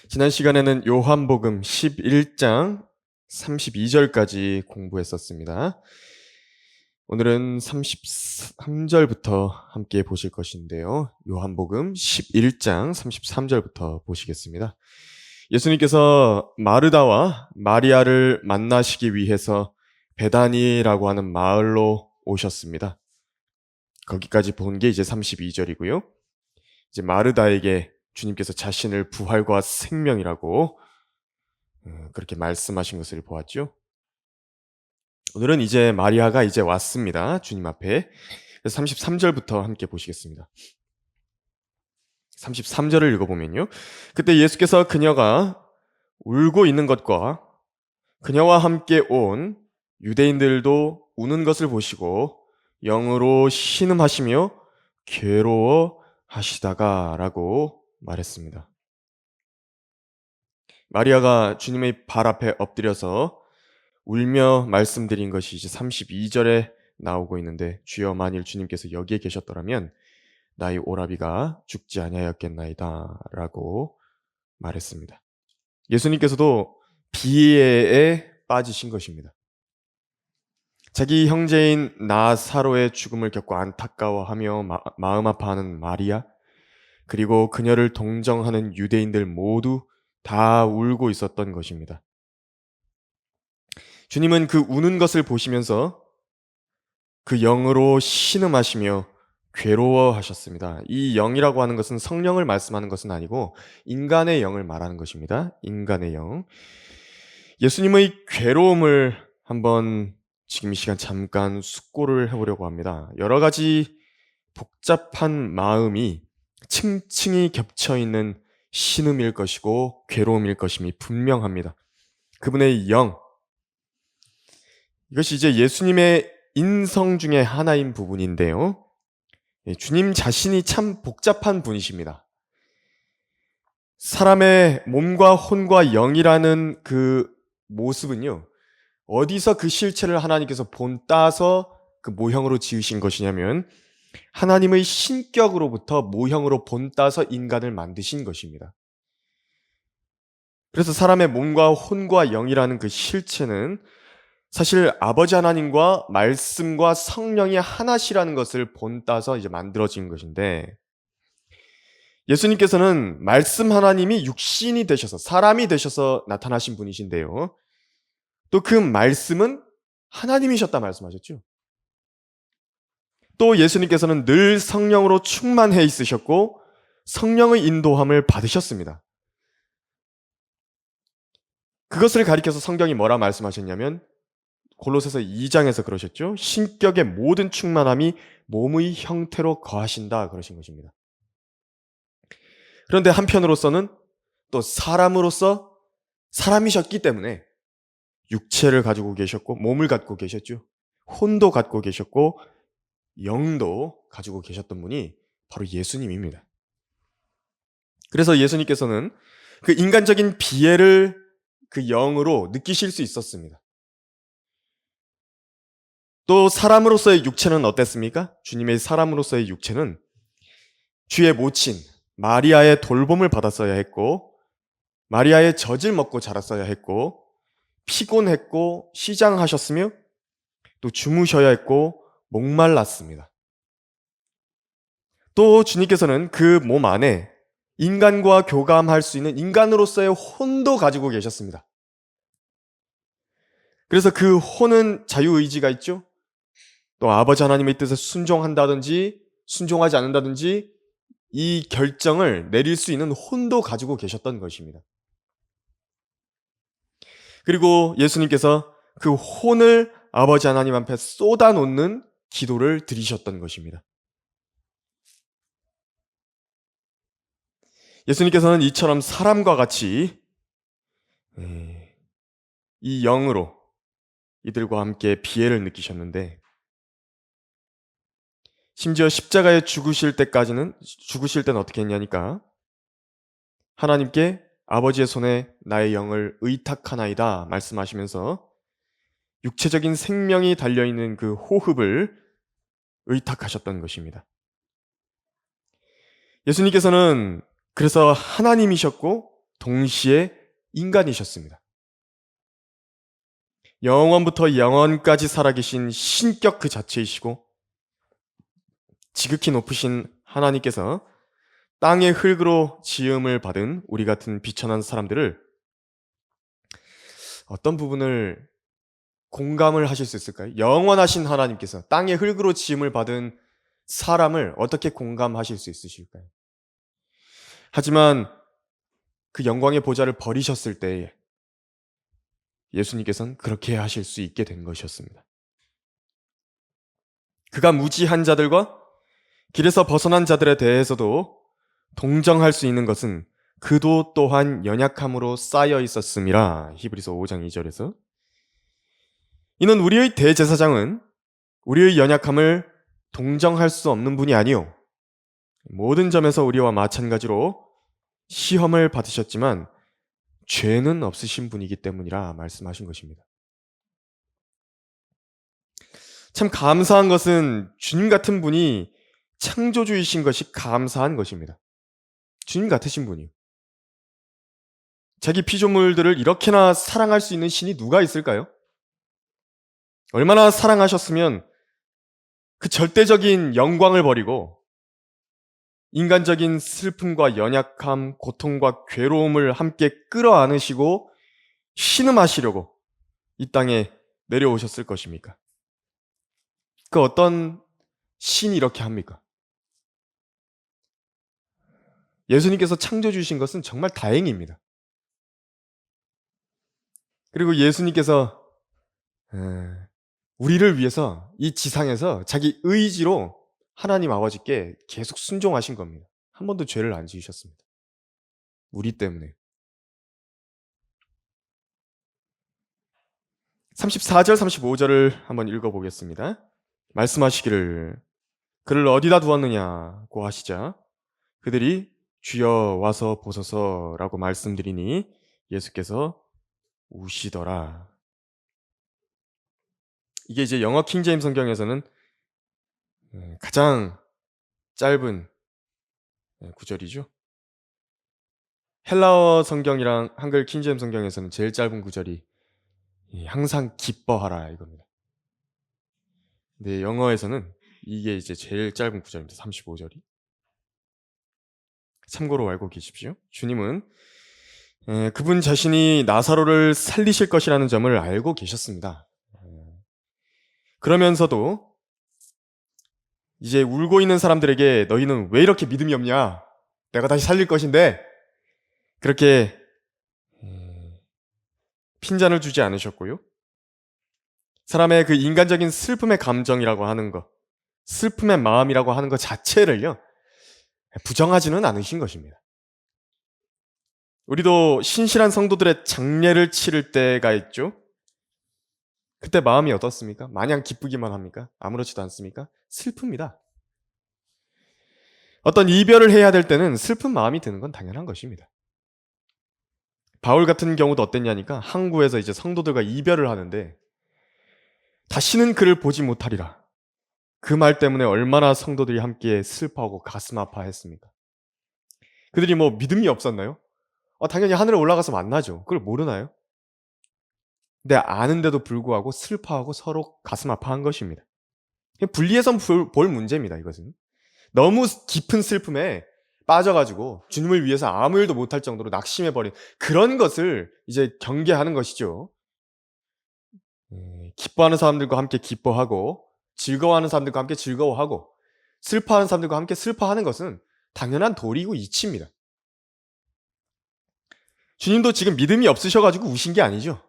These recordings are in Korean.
지난 시간에는 요한복음 11장 32절까지 공부했었습니다. 오늘은 33절부터 함께 보실 것인데요. 요한복음 11장 33절부터 보시겠습니다. 예수님께서 마르다와 마리아를 만나시기 위해서 베다니라고 하는 마을로 오셨습니다. 거기까지 본 게 이제 32절이고요. 이제 마르다에게 주님께서 자신을 부활과 생명이라고 그렇게 말씀하신 것을 보았죠. 오늘은 이제 마리아가 이제 왔습니다. 주님 앞에. 그래서 33절부터 함께 보시겠습니다. 33절을 읽어보면요. 그때 예수께서 그녀가 울고 있는 것과 그녀와 함께 온 유대인들도 우는 것을 보시고 영으로 신음하시며 괴로워하시다가 라고 말했습니다. 마리아가 주님의 발 앞에 엎드려서 울며 말씀드린 것이 이제 32절에 나오고 있는데, 주여 만일 주님께서 여기에 계셨더라면 나의 오라비가 죽지 아니하였겠나이다 라고 말했습니다. 예수님께서도 비애에 빠지신 것입니다. 자기 형제인 나사로의 죽음을 겪고 안타까워하며 마음 아파하는 마리아, 그리고 그녀를 동정하는 유대인들 모두 다 울고 있었던 것입니다. 주님은 그 우는 것을 보시면서 그 영으로 신음하시며 괴로워하셨습니다. 이 영이라고 하는 것은 성령을 말씀하는 것은 아니고 인간의 영을 말하는 것입니다. 인간의 영. 예수님의 괴로움을 한번 지금 이 시간 잠깐 숙고를 해보려고 합니다. 여러 가지 복잡한 마음이 층층이 겹쳐있는 신음일 것이고 괴로움일 것임이 분명합니다. 그분의 영, 이것이 이제 예수님의 인성 중에 하나인 부분인데요. 주님 자신이 참 복잡한 분이십니다. 사람의 몸과 혼과 영이라는 그 모습은요, 어디서 그 실체를 하나님께서 본따서 그 모형으로 지으신 것이냐면 하나님의 신격으로부터 모형으로 본따서 인간을 만드신 것입니다. 그래서 사람의 몸과 혼과 영이라는 그 실체는 사실 아버지 하나님과 말씀과 성령이 하나시라는 것을 본따서 이제 만들어진 것인데, 예수님께서는 말씀 하나님이 육신이 되셔서 사람이 되셔서 나타나신 분이신데요. 또 그 말씀은 하나님이셨다 말씀하셨죠. 또 예수님께서는 늘 성령으로 충만해 있으셨고 성령의 인도함을 받으셨습니다. 그것을 가리켜서 성경이 뭐라 말씀하셨냐면 골로새서 2장에서 그러셨죠. 신격의 모든 충만함이 몸의 형태로 거하신다 그러신 것입니다. 그런데 한편으로서는 또 사람으로서 사람이셨기 때문에 육체를 가지고 계셨고 몸을 갖고 계셨죠. 혼도 갖고 계셨고 영도 가지고 계셨던 분이 바로 예수님입니다. 그래서 예수님께서는 그 인간적인 비애를 그 영으로 느끼실 수 있었습니다. 또 사람으로서의 육체는 어땠습니까? 주님의 사람으로서의 육체는 주의 모친 마리아의 돌봄을 받았어야 했고 마리아의 젖을 먹고 자랐어야 했고 피곤했고 시장하셨으며 또 주무셔야 했고 목말랐습니다. 또 주님께서는 그 몸 안에 인간과 교감할 수 있는 인간으로서의 혼도 가지고 계셨습니다. 그래서 그 혼은 자유의지가 있죠. 또 아버지 하나님의 뜻에 순종한다든지 순종하지 않는다든지 이 결정을 내릴 수 있는 혼도 가지고 계셨던 것입니다. 그리고 예수님께서 그 혼을 아버지 하나님 앞에 쏟아놓는 기도를 드리셨던 것입니다. 예수님께서는 이처럼 사람과 같이 이 영으로 이들과 함께 비애를 느끼셨는데, 심지어 십자가에 죽으실 때는 어떻게 했냐니까 하나님께 아버지의 손에 나의 영을 의탁하나이다 말씀하시면서 육체적인 생명이 달려있는 그 호흡을 의탁하셨던 것입니다. 예수님께서는 그래서 하나님이셨고 동시에 인간이셨습니다. 영원부터 영원까지 살아계신 신격 그 자체이시고 지극히 높으신 하나님께서 땅의 흙으로 지음을 받은 우리 같은 비천한 사람들을 어떤 부분을 공감을 하실 수 있을까요? 영원하신 하나님께서 땅의 흙으로 지음을 받은 사람을 어떻게 공감하실 수 있으실까요? 하지만 그 영광의 보좌를 버리셨을 때 예수님께서는 그렇게 하실 수 있게 된 것이었습니다. 그가 무지한 자들과 길에서 벗어난 자들에 대해서도 동정할 수 있는 것은 그도 또한 연약함으로 쌓여 있었음이라. 히브리서 5장 2절에서 이는 우리의 대제사장은 우리의 연약함을 동정할 수 없는 분이 아니요 모든 점에서 우리와 마찬가지로 시험을 받으셨지만 죄는 없으신 분이기 때문이라 말씀하신 것입니다. 참 감사한 것은 주님 같은 분이 창조주이신 것이 감사한 것입니다. 주님 같으신 분이요. 자기 피조물들을 이렇게나 사랑할 수 있는 신이 누가 있을까요? 얼마나 사랑하셨으면 그 절대적인 영광을 버리고 인간적인 슬픔과 연약함, 고통과 괴로움을 함께 끌어안으시고 신음하시려고 이 땅에 내려오셨을 것입니까? 그 어떤 신이 이렇게 합니까? 예수님께서 창조주신 것은 정말 다행입니다. 그리고 예수님께서 우리를 위해서 이 지상에서 자기 의지로 하나님 아버지께 계속 순종하신 겁니다. 한 번도 죄를 안 지으셨습니다. 우리 때문에. 34절, 35절을 한번 읽어보겠습니다. 말씀하시기를 그를 어디다 두었느냐고 하시자 그들이 주여 와서 보소서라고 말씀드리니 예수께서 우시더라. 이게 이제 영어 킹제임 성경에서는 가장 짧은 구절이죠. 헬라어 성경이랑 한글 킹제임 성경에서는 제일 짧은 구절이 항상 기뻐하라 이겁니다. 근데 영어에서는 이게 이제 제일 짧은 구절입니다. 35절이. 참고로 알고 계십시오. 주님은 그분 자신이 나사로를 살리실 것이라는 점을 알고 계셨습니다. 그러면서도 이제 울고 있는 사람들에게 너희는 왜 이렇게 믿음이 없냐? 내가 다시 살릴 것인데 그렇게 핀잔을 주지 않으셨고요. 사람의 그 인간적인 슬픔의 감정이라고 하는 것, 슬픔의 마음이라고 하는 것 자체를요, 부정하지는 않으신 것입니다. 우리도 신실한 성도들의 장례를 치를 때가 있죠. 그때 마음이 어떻습니까? 마냥 기쁘기만 합니까? 아무렇지도 않습니까? 슬픕니다. 어떤 이별을 해야 될 때는 슬픈 마음이 드는 건 당연한 것입니다. 바울 같은 경우도 어땠냐니까 항구에서 이제 성도들과 이별을 하는데 다시는 그를 보지 못하리라. 그 말 때문에 얼마나 성도들이 함께 슬퍼하고 가슴 아파했습니까? 그들이 뭐 믿음이 없었나요? 당연히 하늘에 올라가서 만나죠. 그걸 모르나요? 근데 아는데도 불구하고 슬퍼하고 서로 가슴 아파한 것입니다. 분리해서 볼 문제입니다. 이것은 너무 깊은 슬픔에 빠져가지고 주님을 위해서 아무 일도 못할 정도로 낙심해버린 그런 것을 이제 경계하는 것이죠. 기뻐하는 사람들과 함께 기뻐하고 즐거워하는 사람들과 함께 즐거워하고 슬퍼하는 사람들과 함께 슬퍼하는 것은 당연한 도리고 이치입니다. 주님도 지금 믿음이 없으셔가지고 우신 게 아니죠.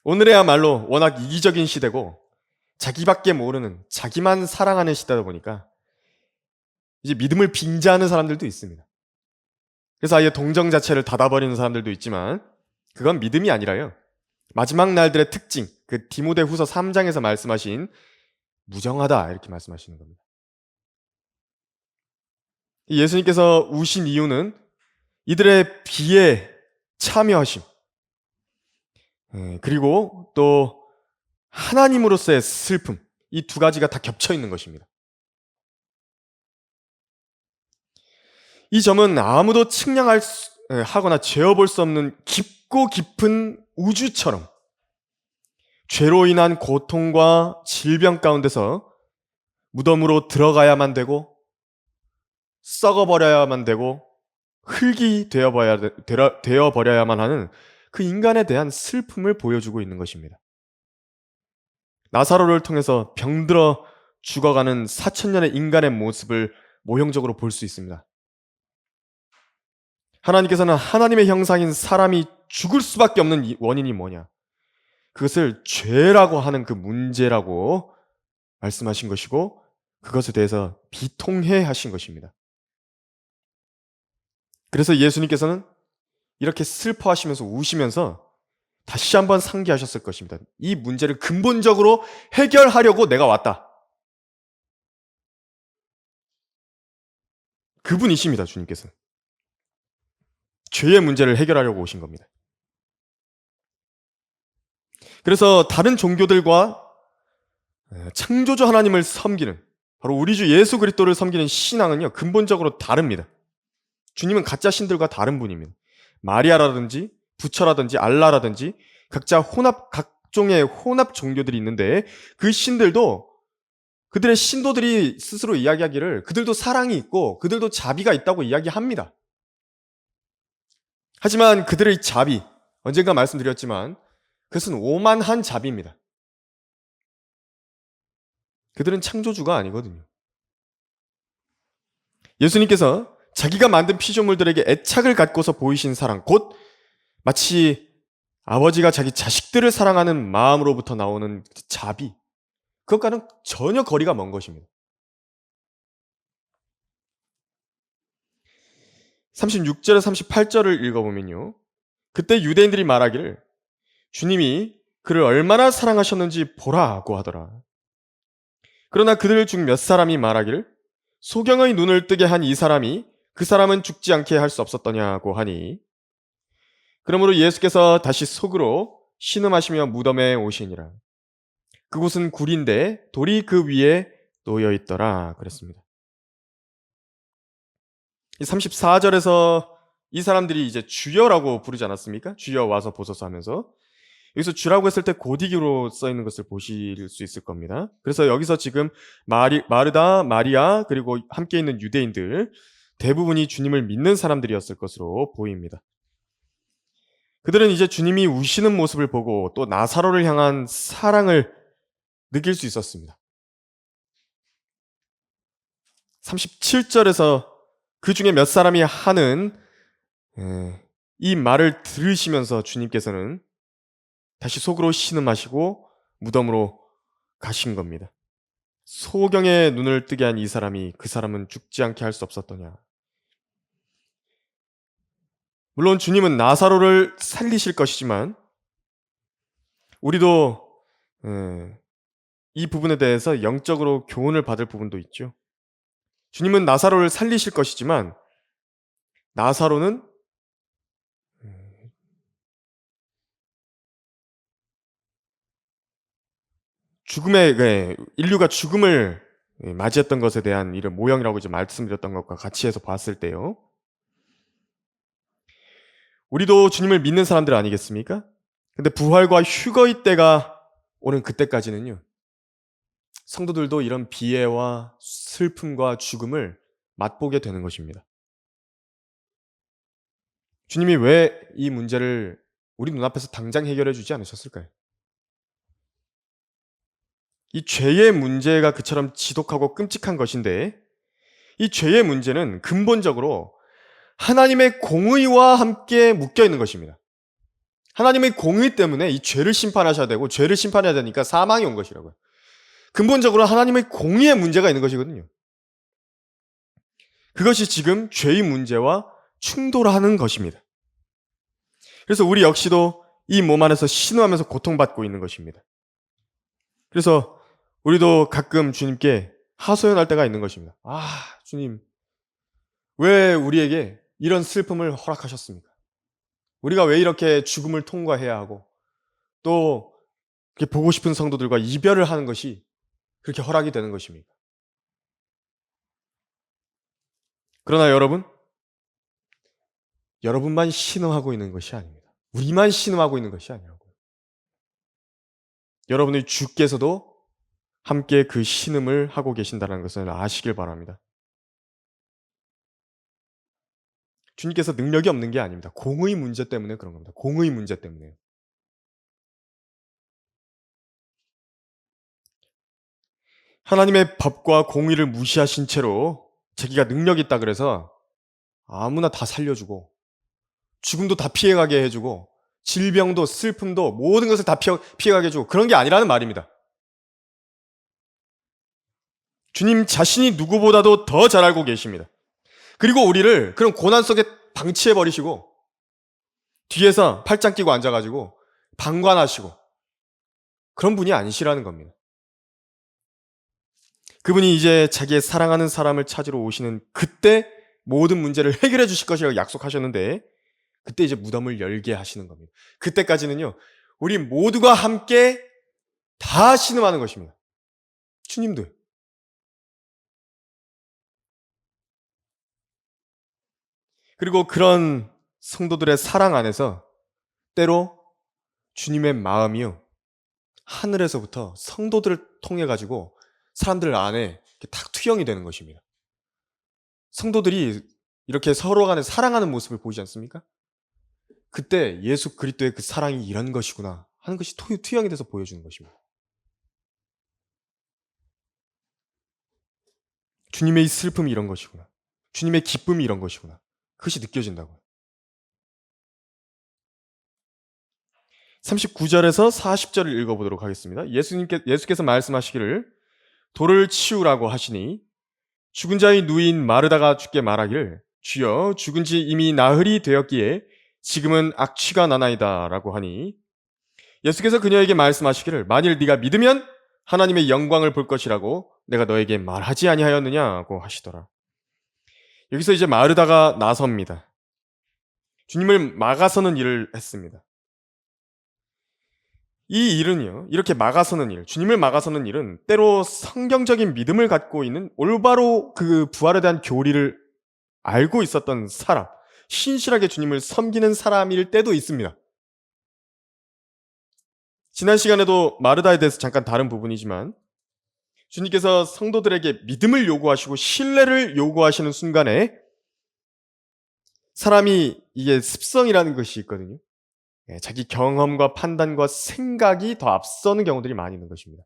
오늘에야말로 워낙 이기적인 시대고 자기밖에 모르는 자기만 사랑하는 시대다 보니까 이제 믿음을 빙자하는 사람들도 있습니다. 그래서 아예 동정 자체를 닫아버리는 사람들도 있지만 그건 믿음이 아니라요. 마지막 날들의 특징, 그 디모데후서 3장에서 말씀하신 무정하다 이렇게 말씀하시는 겁니다. 예수님께서 우신 이유는 이들의 비에 참여하심, 그리고 또 하나님으로서의 슬픔, 이 두 가지가 다 겹쳐 있는 것입니다. 이 점은 아무도 하거나 재어볼 수 없는 깊고 깊은 우주처럼 죄로 인한 고통과 질병 가운데서 무덤으로 들어가야만 되고 썩어버려야만 되고 흙이 되어버려야만 하는 그 인간에 대한 슬픔을 보여주고 있는 것입니다. 나사로를 통해서 병들어 죽어가는 4,000년의 인간의 모습을 모형적으로 볼 수 있습니다. 하나님께서는 하나님의 형상인 사람이 죽을 수밖에 없는 원인이 뭐냐? 그것을 죄라고 하는 그 문제라고 말씀하신 것이고 그것에 대해서 비통해 하신 것입니다. 그래서 예수님께서는 이렇게 슬퍼하시면서 우시면서 다시 한번 상기하셨을 것입니다. 이 문제를 근본적으로 해결하려고 내가 왔다. 그분이십니다, 주님께서는. 죄의 문제를 해결하려고 오신 겁니다. 그래서 다른 종교들과 창조주 하나님을 섬기는 바로 우리 주 예수 그리스도를 섬기는 신앙은요 근본적으로 다릅니다. 주님은 가짜 신들과 다른 분입니다. 마리아라든지 부처라든지 알라라든지 각종의 혼합 종교들이 있는데 그 신들도 그들의 신도들이 스스로 이야기하기를 그들도 사랑이 있고 그들도 자비가 있다고 이야기합니다. 하지만 그들의 자비, 언젠가 말씀드렸지만 그것은 오만한 자비입니다. 그들은 창조주가 아니거든요. 예수님께서 자기가 만든 피조물들에게 애착을 갖고서 보이신 사랑, 곧 마치 아버지가 자기 자식들을 사랑하는 마음으로부터 나오는 자비, 그것과는 전혀 거리가 먼 것입니다. 36절에 38절을 읽어보면요. 그때 유대인들이 말하기를 주님이 그를 얼마나 사랑하셨는지 보라고 하더라. 그러나 그들 중 몇 사람이 말하기를 소경의 눈을 뜨게 한 이 사람이 그 사람은 죽지 않게 할 수 없었더냐고 하니 그러므로 예수께서 다시 속으로 신음하시며 무덤에 오시니라. 그곳은 굴인데 돌이 그 위에 놓여 있더라 그랬습니다. 34절에서 이 사람들이 이제 주여라고 부르지 않았습니까? 주여 와서 보소서 하면서 여기서 주라고 했을 때 고딕으로 써 있는 것을 보실 수 있을 겁니다. 그래서 여기서 지금 마르다, 마리아 그리고 함께 있는 유대인들 대부분이 주님을 믿는 사람들이었을 것으로 보입니다. 그들은 이제 주님이 우시는 모습을 보고 또 나사로를 향한 사랑을 느낄 수 있었습니다. 37절에서 그 중에 몇 사람이 하는 이 말을 들으시면서 주님께서는 다시 속으로 신음하시고 무덤으로 가신 겁니다. 소경의 눈을 뜨게 한 이 사람이 그 사람은 죽지 않게 할 수 없었더냐. 물론 주님은 나사로를 살리실 것이지만 우리도 이 부분에 대해서 영적으로 교훈을 받을 부분도 있죠. 주님은 나사로를 살리실 것이지만 나사로는 인류가 죽음을 맞이했던 것에 대한 이런 모형이라고 이제 말씀드렸던 것과 같이 해서 봤을 때요. 우리도 주님을 믿는 사람들 아니겠습니까? 근데 부활과 휴거의 때가 오는 그때까지는요. 성도들도 이런 비애와 슬픔과 죽음을 맛보게 되는 것입니다. 주님이 왜 이 문제를 우리 눈앞에서 당장 해결해 주지 않으셨을까요? 이 죄의 문제가 그처럼 지독하고 끔찍한 것인데 이 죄의 문제는 근본적으로 하나님의 공의와 함께 묶여 있는 것입니다. 하나님의 공의 때문에 이 죄를 심판하셔야 되고 죄를 심판해야 되니까 사망이 온 것이라고요. 근본적으로 하나님의 공의의 문제가 있는 것이거든요. 그것이 지금 죄의 문제와 충돌하는 것입니다. 그래서 우리 역시도 이 몸 안에서 신음하면서 고통받고 있는 것입니다. 그래서 우리도 가끔 주님께 하소연할 때가 있는 것입니다. 아, 주님, 왜 우리에게 이런 슬픔을 허락하셨습니까? 우리가 왜 이렇게 죽음을 통과해야 하고 또 보고 싶은 성도들과 이별을 하는 것이 그렇게 허락이 되는 것입니까? 그러나 여러분, 여러분만 신음하고 있는 것이 아닙니다. 우리만 신음하고 있는 것이 아니라고요. 여러분의 주께서도 함께 그 신음을 하고 계신다는 것을 아시길 바랍니다. 주님께서 능력이 없는 게 아닙니다. 공의 문제 때문에 그런 겁니다. 공의 문제 때문에요. 하나님의 법과 공의를 무시하신 채로 자기가 능력이 있다 그래서 아무나 다 살려주고 죽음도 다 피해가게 해주고 질병도 슬픔도 모든 것을 다 피해가게 해주고 그런 게 아니라는 말입니다. 주님 자신이 누구보다도 더 잘 알고 계십니다. 그리고 우리를 그런 고난 속에 방치해버리시고 뒤에서 팔짱 끼고 앉아가지고 방관하시고 그런 분이 아니시라는 겁니다. 그분이 이제 자기의 사랑하는 사람을 찾으러 오시는 그때 모든 문제를 해결해 주실 것이라고 약속하셨는데 그때 이제 무덤을 열게 하시는 겁니다. 그때까지는요, 우리 모두가 함께 다 신음하는 것입니다. 주님도. 그리고 그런 성도들의 사랑 안에서 때로 주님의 마음이요, 하늘에서부터 성도들을 통해 가지고 사람들 안에 탁 투영이 되는 것입니다. 성도들이 이렇게 서로 간에 사랑하는 모습을 보이지 않습니까? 그때 예수 그리스도의 그 사랑이 이런 것이구나 하는 것이 투영이 돼서 보여주는 것입니다. 주님의 슬픔이 이런 것이구나. 주님의 기쁨이 이런 것이구나. 그것이 느껴진다고요. 39절에서 40절을 읽어보도록 하겠습니다. 예수께서 말씀하시기를 돌을 치우라고 하시니 죽은 자의 누인 마르다가 주께 말하기를 주여 죽은 지 이미 나흘이 되었기에 지금은 악취가 나나이다 라고 하니 예수께서 그녀에게 말씀하시기를 만일 네가 믿으면 하나님의 영광을 볼 것이라고 내가 너에게 말하지 아니하였느냐고 하시더라. 여기서 이제 마르다가 나섭니다. 주님을 막아서는 일을 했습니다. 이 일은요, 이렇게 막아서는 일, 주님을 막아서는 일은 때로 성경적인 믿음을 갖고 있는 올바로 그 부활에 대한 교리를 알고 있었던 사람, 신실하게 주님을 섬기는 사람일 때도 있습니다. 지난 시간에도 마르다에 대해서 잠깐 다른 부분이지만 주님께서 성도들에게 믿음을 요구하시고 신뢰를 요구하시는 순간에 사람이 이게 습성이라는 것이 있거든요. 자기 경험과 판단과 생각이 더 앞서는 경우들이 많이 있는 것입니다.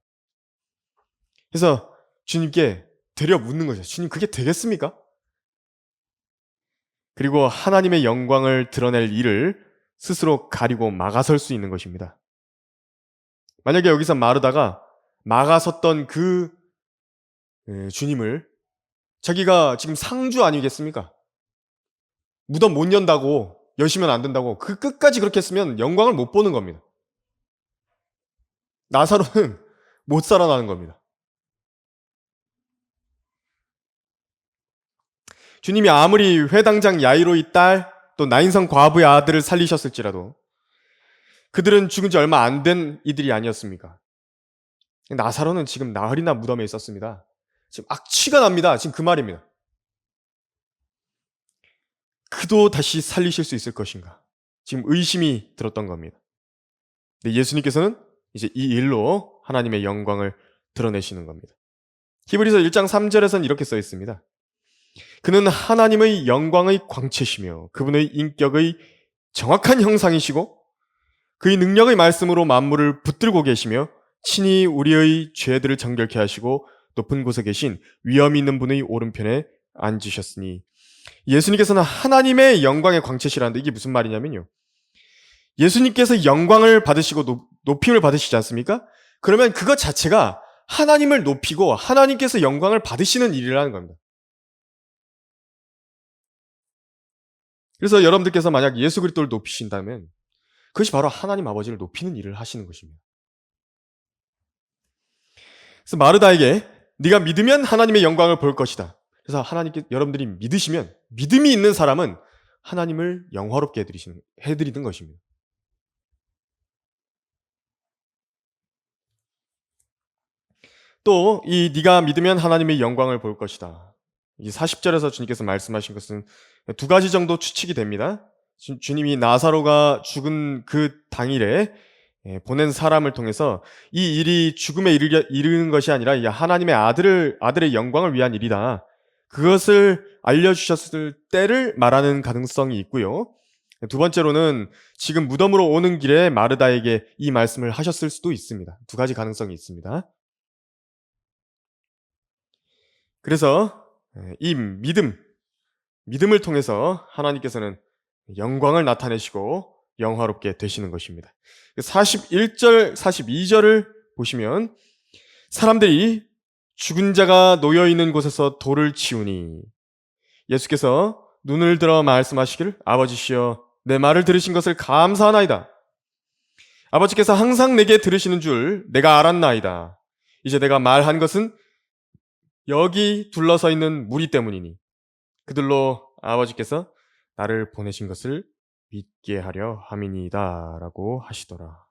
그래서 주님께 되려 묻는 거죠. 주님 그게 되겠습니까? 그리고 하나님의 영광을 드러낼 일을 스스로 가리고 막아설 수 있는 것입니다. 만약에 여기서 마르다가 막아섰던 그 주님을 자기가 지금 상주 아니겠습니까? 무덤 못 연다고 여시면 안 된다고 그 끝까지 그렇게 했으면 영광을 못 보는 겁니다. 나사로는 못 살아나는 겁니다. 주님이 아무리 회당장 야이로의 딸 또 나인성 과부의 아들을 살리셨을지라도 그들은 죽은 지 얼마 안 된 이들이 아니었습니까? 나사로는 지금 나흘이나 무덤에 있었습니다. 지금 악취가 납니다. 지금 그 말입니다. 그도 다시 살리실 수 있을 것인가? 지금 의심이 들었던 겁니다. 근데 예수님께서는 이제 이 일로 하나님의 영광을 드러내시는 겁니다. 히브리서 1장 3절에서는 이렇게 써 있습니다. 그는 하나님의 영광의 광채시며 그분의 인격의 정확한 형상이시고 그의 능력의 말씀으로 만물을 붙들고 계시며 친히 우리의 죄들을 정결케 하시고 높은 곳에 계신 위엄 있는 분의 오른편에 앉으셨으니 예수님께서는 하나님의 영광의 광채시라는데 이게 무슨 말이냐면요. 예수님께서 영광을 받으시고 높임을 받으시지 않습니까? 그러면 그것 자체가 하나님을 높이고 하나님께서 영광을 받으시는 일이라는 겁니다. 그래서 여러분들께서 만약 예수 그리스도를 높이신다면 그것이 바로 하나님 아버지를 높이는 일을 하시는 것입니다. 그래서 마르다에게 네가 믿으면 하나님의 영광을 볼 것이다. 그래서 하나님께 여러분들이 믿으시면 믿음이 있는 사람은 하나님을 영화롭게 해드리는 것입니다. 또 이 네가 믿으면 하나님의 영광을 볼 것이다. 이 40절에서 주님께서 말씀하신 것은 두 가지 정도 추측이 됩니다. 주님이 나사로가 죽은 그 당일에 보낸 사람을 통해서 이 일이 죽음에 이르는 것이 아니라 이 하나님의 아들의 영광을 위한 일이다. 그것을 알려주셨을 때를 말하는 가능성이 있고요. 두 번째로는 지금 무덤으로 오는 길에 마르다에게 이 말씀을 하셨을 수도 있습니다. 두 가지 가능성이 있습니다. 그래서 이 믿음을 통해서 하나님께서는 영광을 나타내시고 영화롭게 되시는 것입니다. 41절, 42절을 보시면 사람들이 죽은 자가 놓여있는 곳에서 돌을 치우니 예수께서 눈을 들어 말씀하시기를 아버지시여 내 말을 들으신 것을 감사하나이다. 아버지께서 항상 내게 들으시는 줄 내가 알았나이다. 이제 내가 말한 것은 여기 둘러서 있는 무리 때문이니 그들로 아버지께서 나를 보내신 것을 믿게 하려 함이니이다 라고 하시더라.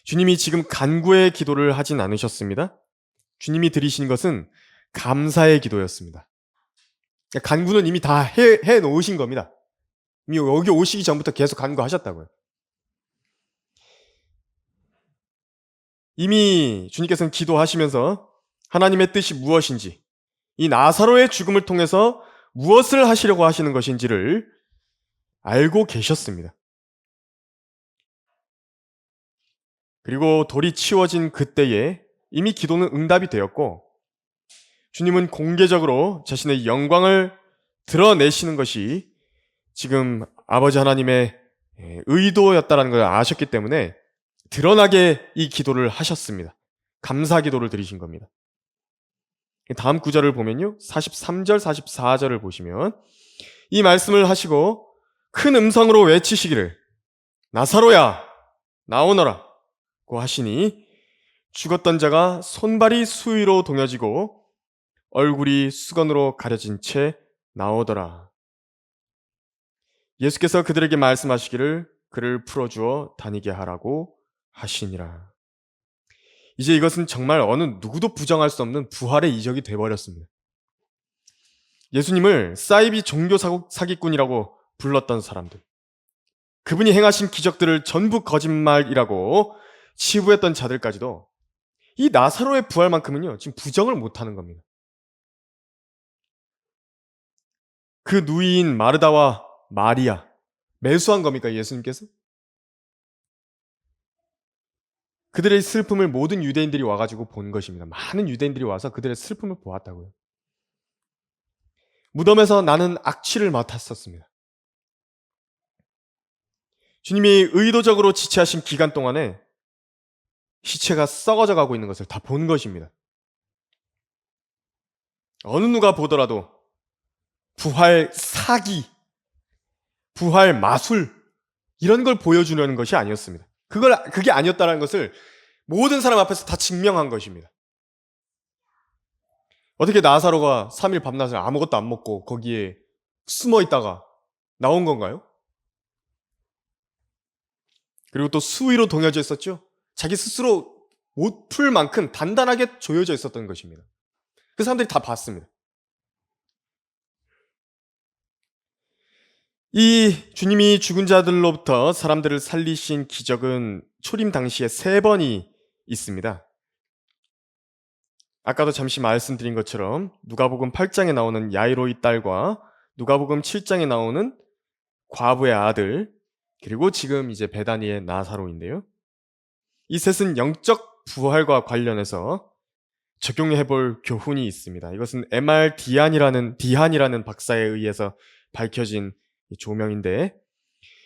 주님이 지금 간구의 기도를 하진 않으셨습니다. 주님이 드리신 것은 감사의 기도였습니다. 간구는 이미 다 해 놓으신 겁니다. 이미 여기 오시기 전부터 계속 간구하셨다고요. 이미 주님께서는 기도하시면서 하나님의 뜻이 무엇인지, 이 나사로의 죽음을 통해서 무엇을 하시려고 하시는 것인지를 알고 계셨습니다. 그리고 돌이 치워진 그때에 이미 기도는 응답이 되었고 주님은 공개적으로 자신의 영광을 드러내시는 것이 지금 아버지 하나님의 의도였다는 걸 아셨기 때문에 드러나게 이 기도를 하셨습니다. 감사 기도를 드리신 겁니다. 다음 구절을 보면요. 43절, 44절을 보시면 이 말씀을 하시고 큰 음성으로 외치시기를 나사로야 나오너라 고 하시니 죽었던 자가 손발이 수위로 동여지고 얼굴이 수건으로 가려진 채 나오더라. 예수께서 그들에게 말씀하시기를 그를 풀어주어 다니게 하라고 하시니라. 이제 이것은 정말 어느 누구도 부정할 수 없는 부활의 이적이 되어버렸습니다. 예수님을 사이비 종교 사기꾼이라고 불렀던 사람들, 그분이 행하신 기적들을 전부 거짓말이라고 치부했던 자들까지도 이 나사로의 부활만큼은요 지금 부정을 못하는 겁니다. 그 누이인 마르다와 마리아 매수한 겁니까 예수님께서? 그들의 슬픔을 모든 유대인들이 와가지고 본 것입니다. 많은 유대인들이 와서 그들의 슬픔을 보았다고요. 무덤에서 나는 악취를 맡았었습니다. 주님이 의도적으로 지체하신 기간 동안에 시체가 썩어져 가고 있는 것을 다 본 것입니다. 어느 누가 보더라도 부활 사기, 부활 마술 이런 걸 보여주려는 것이 아니었습니다. 그게 아니었다는 것을 모든 사람 앞에서 다 증명한 것입니다. 어떻게 나사로가 3일 밤낮을 아무것도 안 먹고 거기에 숨어 있다가 나온 건가요? 그리고 또 수위로 동여져 있었죠. 자기 스스로 못 풀 만큼 단단하게 조여져 있었던 것입니다. 그 사람들이 다 봤습니다. 이 주님이 죽은 자들로부터 사람들을 살리신 기적은 초림 당시에 3번이 있습니다. 아까도 잠시 말씀드린 것처럼 누가복음 8장에 나오는 야이로의 딸과 누가복음 7장에 나오는 과부의 아들, 그리고 지금 이제 베다니의 나사로인데요. 이 셋은 영적 부활과 관련해서 적용해 볼 교훈이 있습니다. 이것은 M.R. 디한이라는 박사에 의해서 밝혀진 조명인데,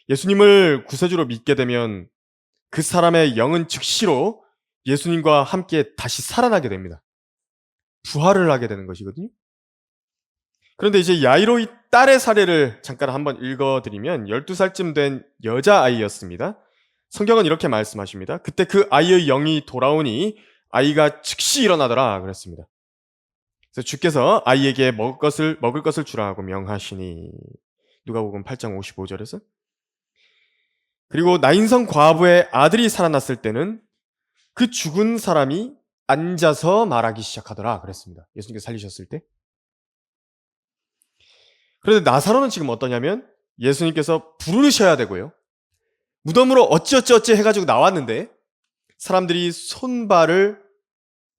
예수님을 구세주로 믿게 되면 그 사람의 영은 즉시로 예수님과 함께 다시 살아나게 됩니다. 부활을 하게 되는 것이거든요. 그런데 이제 야이로의 딸의 사례를 잠깐 한번 읽어드리면 12살쯤 된 여자아이였습니다. 성경은 이렇게 말씀하십니다. 그때 그 아이의 영이 돌아오니 아이가 즉시 일어나더라 그랬습니다. 그래서 주께서 아이에게 먹을 것을 주라 하고 명하시니 누가복음 8장 55절에서 그리고 나인성 과부의 아들이 살아났을 때는 그 죽은 사람이 앉아서 말하기 시작하더라 그랬습니다. 예수님께서 살리셨을 때. 그런데 나사로는 지금 어떠냐면 예수님께서 부르셔야 되고요. 무덤으로 어찌어찌 해가지고 나왔는데 사람들이 손발을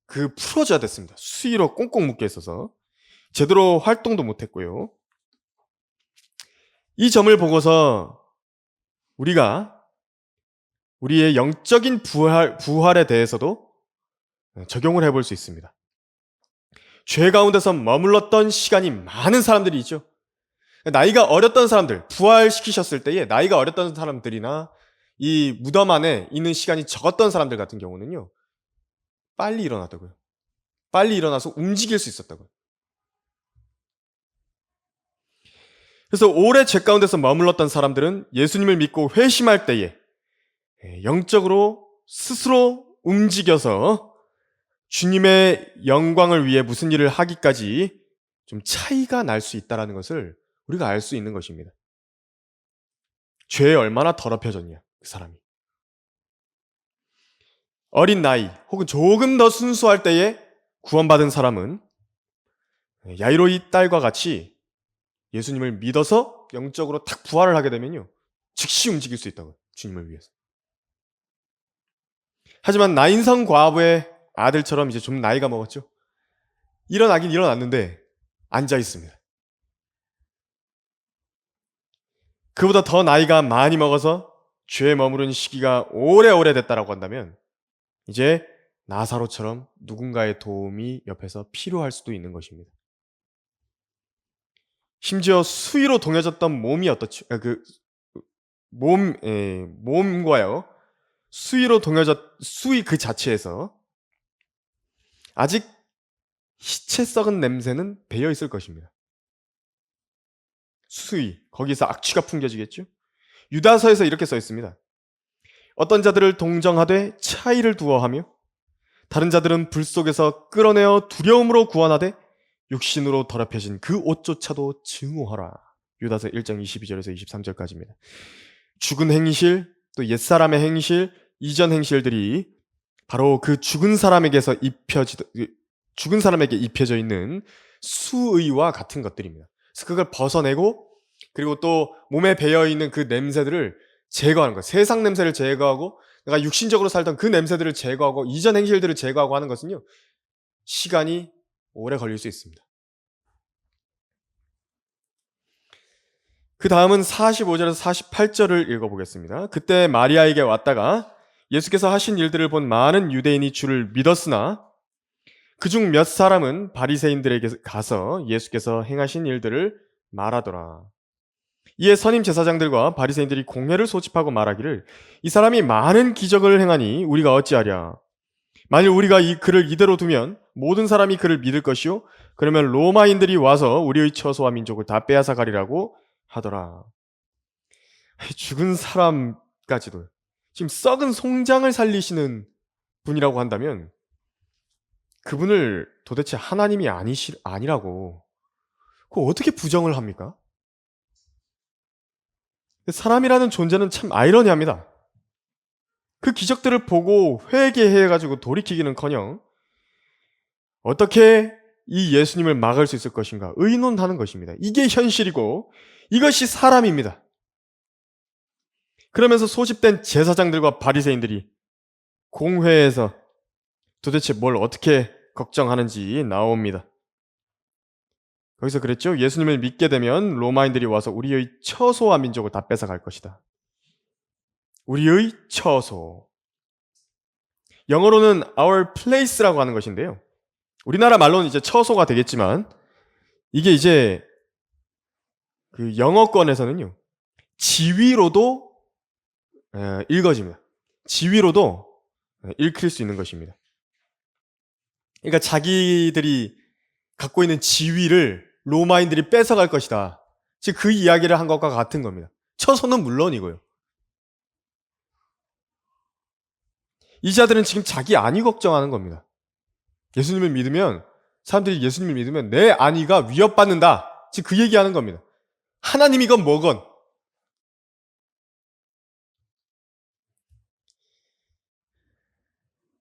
풀어줘야 됐습니다. 수의로 꽁꽁 묶여 있어서 제대로 활동도 못했고요. 이 점을 보고서 우리가 우리의 영적인 부활에 대해서도 적용을 해볼 수 있습니다. 죄 가운데서 머물렀던 시간이 많은 사람들이 있죠. 나이가 어렸던 사람들, 부활시키셨을 때에 나이가 어렸던 사람들이나 이 무덤 안에 있는 시간이 적었던 사람들 같은 경우는요, 빨리 일어나더라고요. 빨리 일어나서 움직일 수 있었다고요. 그래서 오래 죄 가운데서 머물렀던 사람들은 예수님을 믿고 회심할 때에 영적으로 스스로 움직여서 주님의 영광을 위해 무슨 일을 하기까지 좀 차이가 날 수 있다는 것을 우리가 알 수 있는 것입니다. 죄에 얼마나 더럽혀졌냐, 그 사람이. 어린 나이 혹은 조금 더 순수할 때에 구원받은 사람은 야이로의 딸과 같이 예수님을 믿어서 영적으로 탁 부활을 하게 되면요, 즉시 움직일 수 있다고요. 주님을 위해서. 하지만 나인성 과부의 아들처럼 이제 좀 나이가 먹었죠. 일어나긴 일어났는데 앉아 있습니다. 그보다 더 나이가 많이 먹어서 죄에 머무른 시기가 오래오래 됐다라고 한다면 이제 나사로처럼 누군가의 도움이 옆에서 필요할 수도 있는 것입니다. 심지어 수위로 동여졌던 몸이 어떻죠? 몸과요. 수위 그 자체에서 아직 시체 썩은 냄새는 배어 있을 것입니다. 수위, 거기서 악취가 풍겨지겠죠? 유다서에서 이렇게 써 있습니다. 어떤 자들을 동정하되 차이를 두어하며 다른 자들은 불 속에서 끌어내어 두려움으로 구원하되 육신으로 더럽혀진 그 옷조차도 증오하라. 유다서 1장 22절에서 23절까지입니다. 죽은 행실, 또 옛사람의 행실, 이전 행실들이 바로 그 죽은 사람에게 입혀져 있는 수의와 같은 것들입니다. 그래서 그걸 벗어내고 그리고 또 몸에 배어 있는 그 냄새들을 제거하는 것, 세상 냄새를 제거하고 내가 육신적으로 살던 그 냄새들을 제거하고 이전 행실들을 제거하고 하는 것은요, 시간이 오래 걸릴 수 있습니다. 그 다음은 45절에서 48절을 읽어보겠습니다. 그때 마리아에게 왔다가 예수께서 하신 일들을 본 많은 유대인이 주를 믿었으나 그중 몇 사람은 바리새인들에게 가서 예수께서 행하신 일들을 말하더라. 이에 선임 제사장들과 바리새인들이 공회를 소집하고 말하기를 이 사람이 많은 기적을 행하니 우리가 어찌하랴. 만일 우리가 그를 이대로 두면 모든 사람이 그를 믿을 것이요 그러면 로마인들이 와서 우리의 처소와 민족을 다 빼앗아 가리라고 하더라. 죽은 사람까지도 지금 썩은 송장을 살리시는 분이라고 한다면 그분을 도대체 하나님이 아니라고 그거 어떻게 부정을 합니까? 사람이라는 존재는 참 아이러니합니다. 그 기적들을 보고 회개해가지고 돌이키기는커녕 어떻게 이 예수님을 막을 수 있을 것인가 의논하는 것입니다. 이게 현실이고 이것이 사람입니다. 그러면서 소집된 제사장들과 바리새인들이 공회에서 도대체 뭘 어떻게 걱정하는지 나옵니다. 거기서 그랬죠. 예수님을 믿게 되면 로마인들이 와서 우리의 처소와 민족을 다 뺏어갈 것이다. 우리의 처소. 영어로는 our place라고 하는 것인데요. 우리나라 말로는 이제 처소가 되겠지만 이게 이제 그 영어권에서는요. 지위로도 읽어집니다. 지위로도 읽힐 수 있는 것입니다. 그러니까 자기들이 갖고 있는 지위를 로마인들이 뺏어갈 것이다. 즉 그 이야기를 한 것과 같은 겁니다. 처소는 물론이고요. 이 자들은 지금 자기 안위 걱정하는 겁니다. 예수님을 믿으면 사람들이 예수님을 믿으면 내 안위가 위협받는다. 즉 그 얘기하는 겁니다. 하나님이건 뭐건.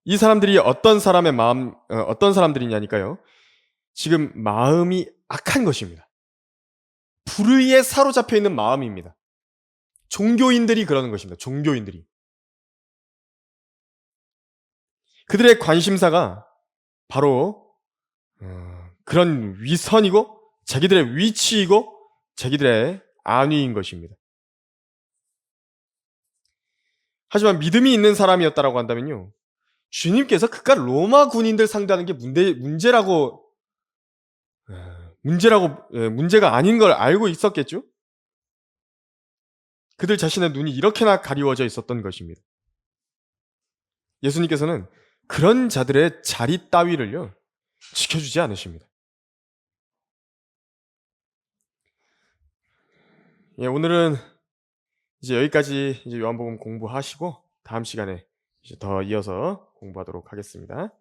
이 사람들이 어떤 사람들이냐니까요. 지금 마음이 악한 것입니다. 불의에 사로잡혀 있는 마음입니다. 종교인들이 그러는 것입니다. 종교인들이. 그들의 관심사가 바로 그런 위선이고 자기들의 위치이고 자기들의 안위인 것입니다. 하지만 믿음이 있는 사람이었다라고 한다면요. 주님께서 그깟 로마 군인들 상대하는 게 문제가 아닌 걸 알고 있었겠죠? 그들 자신의 눈이 이렇게나 가리워져 있었던 것입니다. 예수님께서는 그런 자들의 자리 따위를요, 지켜주지 않으십니다. 예, 오늘은 이제 여기까지 이제 요한복음 공부하시고 다음 시간에 이제 더 이어서 공부하도록 하겠습니다.